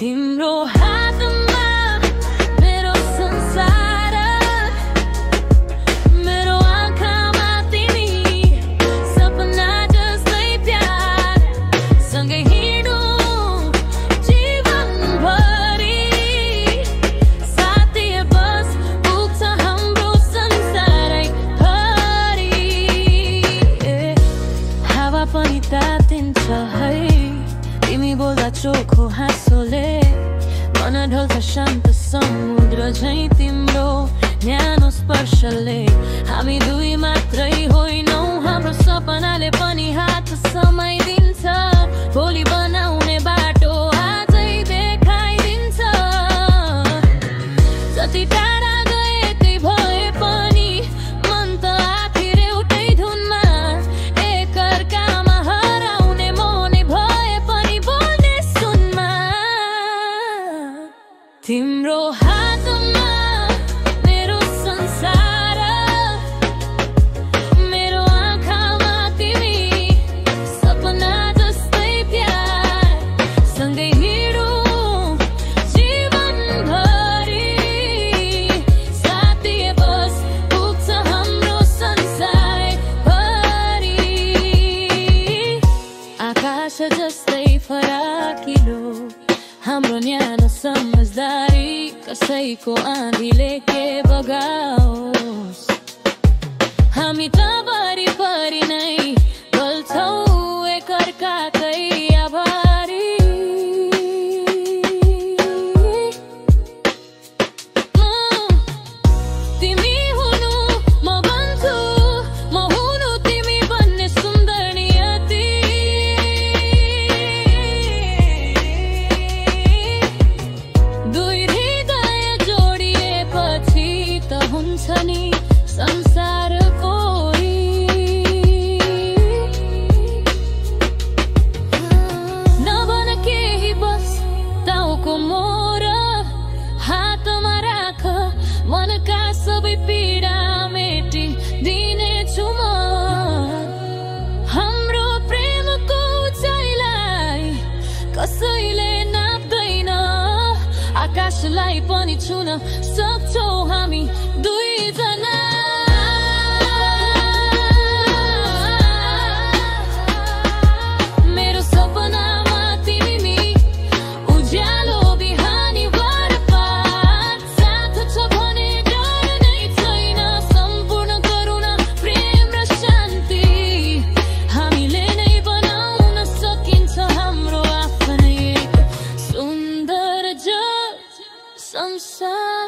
तिम्रो हातमा मेरो संसार, मेरो आँखामा तिमी, सपना जस्तै प्यार सँगै हिँडौँ जीवनभरि, साथ दिए बस पुग्छ हाम्रो संसारै भरि। हावा पनि तातिन्छ है तिमी बोल्दा चोखो हाँसोले, मन ढल्छ शान्त समुद्र झैं तिम्रो न्यानो स्पर्शले। हामी दुई मात्रै होइनौँ, हाम्रो सपनाले पनि हात समाइदिन्छ, भोलि बनाउने बाटो आजै देखाइदिन्छ। जति टाढा गए त्यही भए पनि मन त आखिर एउटै धुनमा, एकअर्कामा हराउने मनै भए पनि बोल्ने सुनमा। तिम्रो हातमा मेरो संसार, मेरो आँखामा तिमी, सपना जस्तै प्यार सँगै हिँडौँ जीवनभरि, साथ दिए बस पुग्छ हाम्रो संसार भरि। आकाश जस्तै फराकिलो हाम्रो न्यानो समझदारी, कसैको आँधीले के बगाओस्, हामी त भरिभरि नै बोल्छौँ एकअर्काकै आभारी। तिमी हुनु म भन्छु, म हुनु तिमी भन्ने सुन्दर नियति। दुई हृदय जोडिएपछि त हुन्छ नि संसार कोही। नभन केही बस टाउको मोर, हातमा राख मनका सबै पीडा मेटिदिनेछु म। हाम्रो प्रेमको उचाइलाई कसैले नाप्दैन, आकाशलाई पनि छुन सक्छौँ हामी दुईजना। मेरो सपनामा तिमी, उज्यालो बिहानी बरपार, साथ छ भने डर नै छैन, सम्पूर्ण करुणा प्रेम र शान्ति हामीले नै बनाउन सकिन्छ हाम्रो आफ्नै सुन्दर संसार।